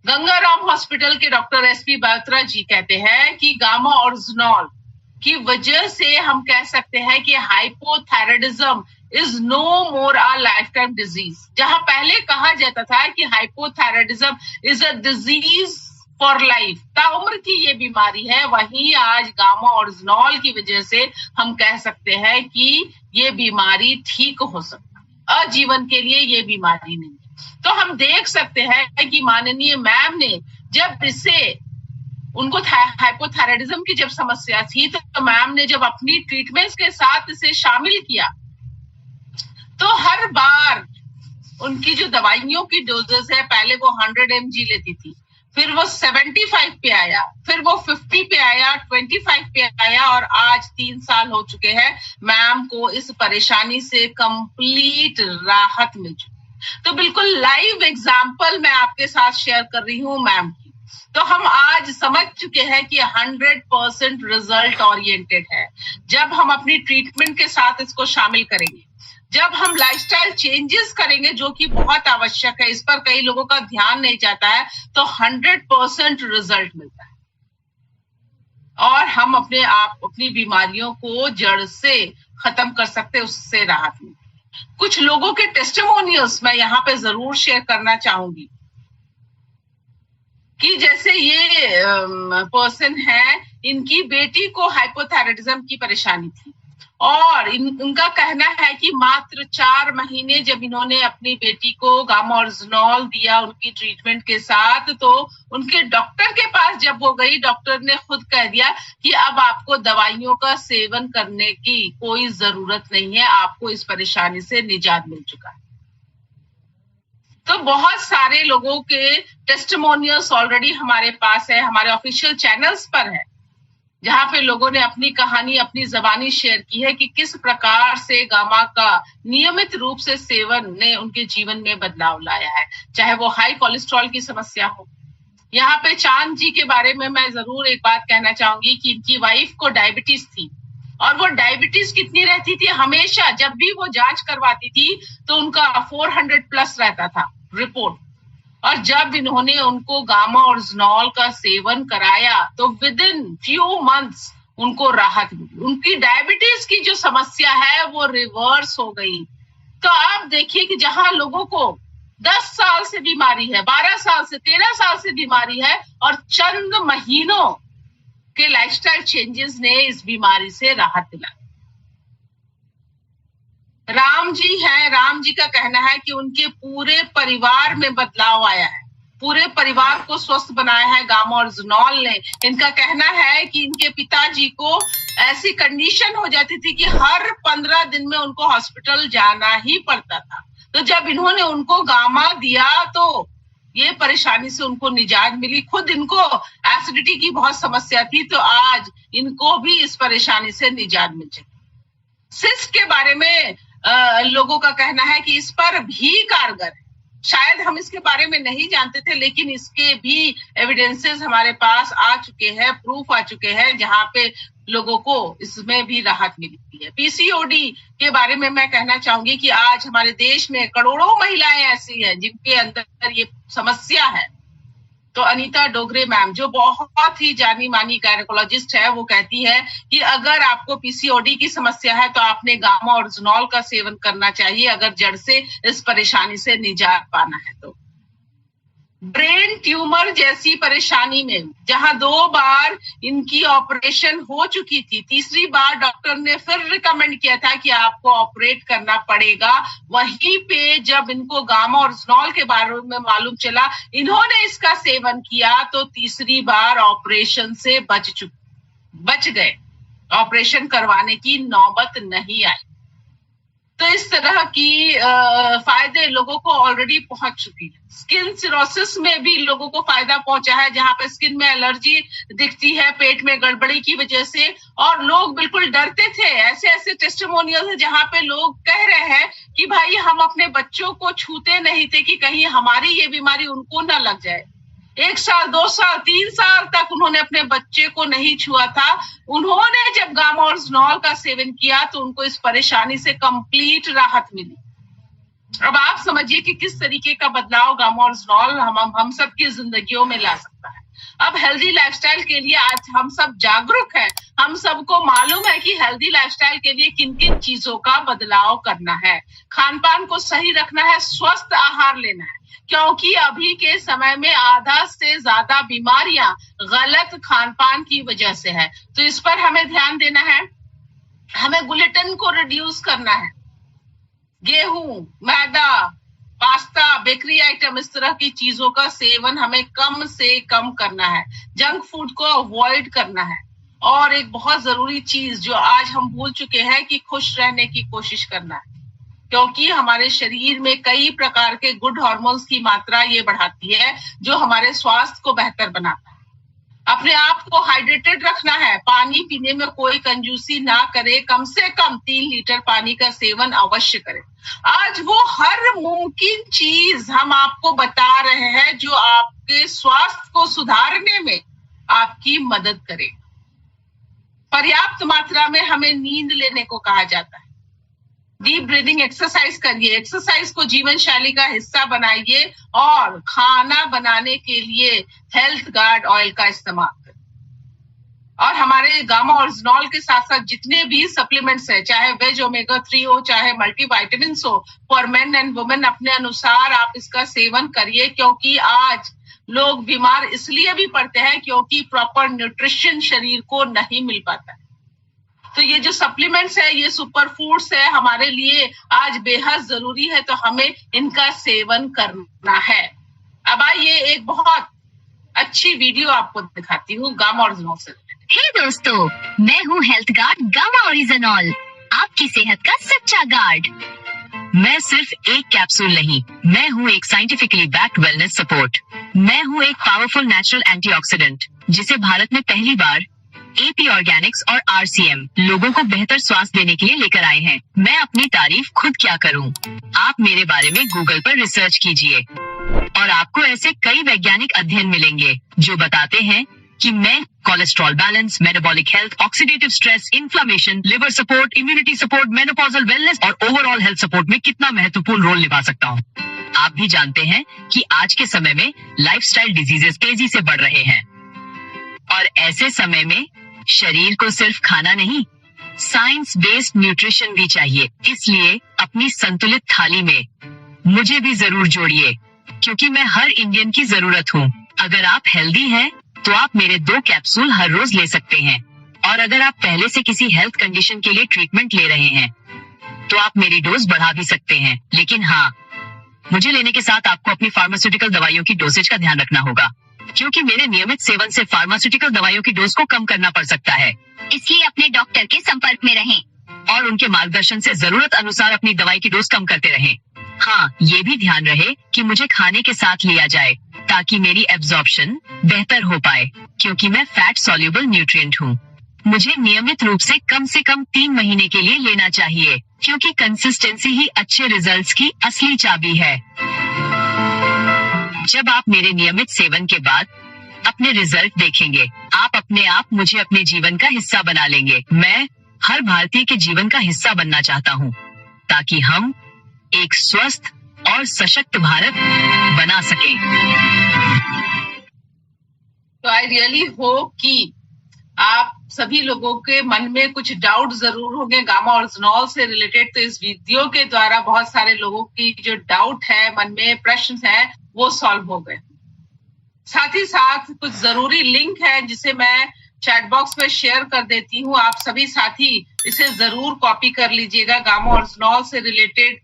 Gangaram hospital के doctor SP Batra जी कहते हैं कि गामा ओरिजिनॉल की वजह से हम कह सकते हैं कि hypothyroidism is no more a life time disease. जहां पहले कहा जाता था कि hypothyroidism is a disease for life, ताउम्र की ये बीमारी है, वहीं आज गामा ओरिजिनॉल की वजह से हम कह सकते हैं कि ये बीमारी ठीक हो सकती है, आजीवन के लिए ये बीमारी नहीं। तो हम देख सकते हैं कि माननीय मैम ने जब इसे उनको हाइपोथायराइडिज्म की जब समस्या थी तो मैम ने जब अपनी ट्रीटमेंट्स के साथ इसे शामिल किया तो हर बार उनकी जो दवाइयों की डोजेस है, पहले वो 100 mg लेती थी, फिर वो 75 पे आया, फिर वो 50 पे आया, 25 पे आया और आज 3 साल हो चुके हैं मैम को इस परेशानी से कंप्लीट राहत मिल चुकी। तो बिल्कुल लाइव एग्जाम्पल मैं आपके साथ शेयर कर रही हूँ मैम की। तो हम आज समझ चुके हैं कि 100% रिजल्ट ओरिएंटेड है। जब हम अपनी ट्रीटमेंट के साथ इसको शामिल करेंगे, जब हम लाइफस्टाइल चेंजेस करेंगे जो कि बहुत आवश्यक है, इस पर कई लोगों का ध्यान नहीं जाता है, तो 100% रिजल्ट मिलता है और हम अपनी बीमारियों को जड़ से खत्म कर सकते हैं, उससे राहत मिलती है। कुछ लोगों के टेस्टिमोनियल्स मैं यहाँ पे जरूर शेयर करना चाहूंगी कि जैसे ये पर्सन है, इनकी बेटी को हाइपोथायराइडिज्म की परेशानी थी और उनका कहना है कि मात्र 4 महीने जब इन्होंने अपनी बेटी को गामा ओरिजिनॉल दिया उनकी ट्रीटमेंट के साथ, तो उनके डॉक्टर के पास जब वो गई, डॉक्टर ने खुद कह दिया कि अब आपको दवाइयों का सेवन करने की कोई जरूरत नहीं है, आपको इस परेशानी से निजात मिल चुका है। तो बहुत सारे लोगों के टेस्टिमोनियल्स ऑलरेडी हमारे पास है, हमारे ऑफिशियल चैनल्स पर है, जहां पे लोगों ने अपनी कहानी अपनी जबानी शेयर की है कि किस प्रकार से गामा का नियमित रूप से सेवन ने उनके जीवन में बदलाव लाया है, चाहे वो हाई कोलेस्ट्रॉल की समस्या हो। यहाँ पे चांद जी के बारे में मैं जरूर एक बात कहना चाहूंगी कि इनकी वाइफ को डायबिटीज थी और वो डायबिटीज कितनी रहती थी, हमेशा जब भी वो जांच करवाती थी तो उनका 400 प्लस रहता था रिपोर्ट, और जब इन्होंने उनको गामा ओरिजिनॉल का सेवन कराया तो विद इन फ्यू मंथ्स उनको राहत मिली, उनकी डायबिटीज की जो समस्या है वो रिवर्स हो गई। तो आप देखिए कि जहां लोगों को 10 साल से बीमारी है, 12 साल से 13 साल से बीमारी है और चंद महीनों के लाइफस्टाइल चेंजेस ने इस बीमारी से राहत दिलाई। राम जी हैं, राम जी का कहना है कि उनके पूरे परिवार में बदलाव आया है, पूरे परिवार को स्वस्थ बनाया है गामा ओरिजिनॉल ने। इनका कहना है कि इनके पिताजी को ऐसी कंडीशन हो जाती थी कि हर 15 दिन में उनको हॉस्पिटल जाना ही पड़ता था, तो जब इन्होंने उनको गामा दिया तो ये परेशानी से उनको निजात मिली। खुद इनको एसिडिटी की बहुत समस्या थी, तो आज इनको भी इस परेशानी से निजात मिल चुकी। सिस्ट के बारे में लोगों का कहना है कि इस पर भी कारगर है, शायद हम इसके बारे में नहीं जानते थे, लेकिन इसके भी एविडेंसेस हमारे पास आ चुके हैं, प्रूफ आ चुके हैं, जहां पे लोगों को इसमें भी राहत मिलती है। पीसीओडी के बारे में मैं कहना चाहूंगी कि आज हमारे देश में करोड़ों महिलाएं ऐसी हैं जिनके अंदर ये समस्या है। तो अनीता डोगरे मैम, जो बहुत ही जानी मानी गायनेकोलॉजिस्ट है, वो कहती है कि अगर आपको पीसीओडी की समस्या है तो आपने गामा ओरिजिनॉल का सेवन करना चाहिए अगर जड़ से इस परेशानी से निजात पाना है। तो ब्रेन ट्यूमर जैसी परेशानी में जहां 2 बार इनकी ऑपरेशन हो चुकी थी, तीसरी बार डॉक्टर ने फिर रिकमेंड किया था कि आपको ऑपरेट करना पड़ेगा, वहीं पे जब इनको गामा ओरिजिनॉल के बारे में मालूम चला, इन्होंने इसका सेवन किया तो तीसरी बार ऑपरेशन से बच गए, ऑपरेशन करवाने की नौबत नहीं आई। तो इस तरह की फायदे लोगों को ऑलरेडी पहुंच चुकी है। स्किन सिरोसिस में भी लोगों को फायदा पहुंचा है, जहां पे स्किन में एलर्जी दिखती है पेट में गड़बड़ी की वजह से, और लोग बिल्कुल डरते थे। ऐसे ऐसे टेस्टिमोनियल है जहां पे लोग कह रहे हैं कि भाई हम अपने बच्चों को छूते नहीं थे कि कहीं हमारी ये बीमारी उनको ना लग जाए। 1 साल 2 साल 3 साल तक उन्होंने अपने बच्चे को नहीं छुआ था। उन्होंने जब गामा ओरिजिनॉल का सेवन किया तो उनको इस परेशानी से कंप्लीट राहत मिली। अब आप समझिए कि किस तरीके का बदलाव गामोर्जिनॉल हम सबकी जिंदगियों में ला सकता है। अब हेल्दी लाइफस्टाइल के लिए आज हम सब जागरूक हैं। हम सबको मालूम है कि हेल्दी लाइफस्टाइल के लिए किन किन चीजों का बदलाव करना है। खान पान को सही रखना है, स्वस्थ आहार लेना है, क्योंकि अभी के समय में आधा से ज्यादा बीमारियां गलत खान पान की वजह से है। तो इस पर हमें ध्यान देना है। हमें ग्लूटेन को रिड्यूस करना है। गेहूं, मैदा, पास्ता, बेकरी आइटम, इस तरह की चीजों का सेवन हमें कम से कम करना है। जंक फूड को अवॉइड करना है। और एक बहुत जरूरी चीज जो आज हम भूल चुके हैं कि खुश रहने की कोशिश करना है, क्योंकि हमारे शरीर में कई प्रकार के गुड हार्मोन्स की मात्रा ये बढ़ाती है जो हमारे स्वास्थ्य को बेहतर बनाता है। अपने आप को हाइड्रेटेड रखना है। पानी पीने में कोई कंजूसी ना करे, कम से कम 3 लीटर पानी का सेवन अवश्य करें। आज वो हर मुमकिन चीज हम आपको बता रहे हैं जो आपके स्वास्थ्य को सुधारने में आपकी मदद करे। पर्याप्त मात्रा में हमें नींद लेने को कहा जाता है। डीप ब्रीदिंग एक्सरसाइज करिए। एक्सरसाइज को जीवन शैली का हिस्सा बनाइए और खाना बनाने के लिए हेल्थ गार्ड ऑयल का इस्तेमाल करें। और हमारे गामा ओरिजिनॉल के साथ साथ जितने भी सप्लीमेंट्स है, चाहे वेज ओमेगा 3 हो, चाहे मल्टीविटामिन हो, फॉर मेन एंड वुमेन, अपने अनुसार आप इसका सेवन करिए, क्योंकि आज लोग बीमार इसलिए भी पड़ते हैं क्योंकि प्रॉपर न्यूट्रिशन शरीर को नहीं मिल पाता है। तो ये जो सप्लीमेंट्स है, ये सुपर फूड्स है, हमारे लिए आज बेहद जरूरी है, तो हमें इनका सेवन करना है। अब आइए एक बहुत अच्छी वीडियो आपको दिखाती हूँ गामा ओरिजिनॉल से। हे दोस्तों, मैं हूँ हेल्थ गार्ड गामा ओरिजिनॉल, आपकी सेहत का सच्चा गार्ड। मैं सिर्फ एक कैप्सूल नहीं, मैं हूँ एक साइंटिफिकली बैक्ड वेलनेस सपोर्ट। मैं हूँ एक पावरफुल नेचुरल एंटीऑक्सीडेंट जिसे भारत में पहली बार AP ऑर्गेनिक्स और RCM लोगों को बेहतर स्वास्थ्य देने के लिए लेकर आए हैं। मैं अपनी तारीफ खुद क्या करूं? आप मेरे बारे में गूगल पर रिसर्च कीजिए और आपको ऐसे कई वैज्ञानिक अध्ययन मिलेंगे जो बताते हैं कि मैं cholesterol balance, metabolic health, oxidative stress, inflammation, liver support, immunity support, menopausal wellness और ओवरऑल हेल्थ सपोर्ट में कितना महत्वपूर्ण रोल निभा सकता हूँ। आप भी जानते हैं कि आज के समय में लाइफस्टाइल डिजीजेस तेजी से बढ़ रहे हैं और ऐसे समय में शरीर को सिर्फ खाना नहीं, साइंस बेस्ड न्यूट्रिशन भी चाहिए। इसलिए अपनी संतुलित थाली में मुझे भी जरूर जोड़िए, क्योंकि मैं हर इंडियन की जरूरत हूँ। अगर आप हेल्दी हैं, तो आप मेरे 2 कैप्सूल हर रोज ले सकते हैं। और अगर आप पहले से किसी हेल्थ कंडीशन के लिए ट्रीटमेंट ले रहे हैं, तो आप मेरी डोज बढ़ा भी सकते हैं। लेकिन हाँ, मुझे लेने के साथ आपको अपनी फार्मास्यूटिकल दवाइयों की डोसेज का ध्यान रखना होगा, क्योंकि मेरे नियमित सेवन से फार्मास्यूटिकल दवाइयों की डोज को कम करना पड़ सकता है। इसलिए अपने डॉक्टर के संपर्क में रहें और उनके मार्गदर्शन से जरूरत अनुसार अपनी दवाई की डोज कम करते रहें। हाँ, ये भी ध्यान रहे कि मुझे खाने के साथ लिया जाए ताकि मेरी एब्जॉर्प्शन बेहतर हो पाए, क्योंकि मैं फैट सॉल्युबल न्यूट्रिएंट हूँ। मुझे नियमित रूप से कम 3 महीने के लिए लेना चाहिए, क्योंकि कंसिस्टेंसी ही अच्छे रिजल्ट्स की असली चाबी है। जब आप मेरे नियमित सेवन के बाद अपने रिजल्ट देखेंगे, आप अपने आप मुझे अपने जीवन का हिस्सा बना लेंगे। मैं हर भारतीय के जीवन का हिस्सा बनना चाहता हूँ, ताकि हम एक स्वस्थ और सशक्त भारत बना सकें। तो आई रियली होप कि आप सभी लोगों के मन में कुछ डाउट जरूर होंगे गामा ओरिजिनॉल से रिलेटेड। तो इस वीडियो के द्वारा बहुत सारे लोगों की जो डाउट है, मन में प्रश्न है, वो सॉल्व हो गए। साथ ही साथ कुछ जरूरी लिंक है जिसे मैं चैट बॉक्स में शेयर कर देती हूँ। आप सभी साथी इसे जरूर कॉपी कर लीजिएगा। गामा ओरिजिनॉल से रिलेटेड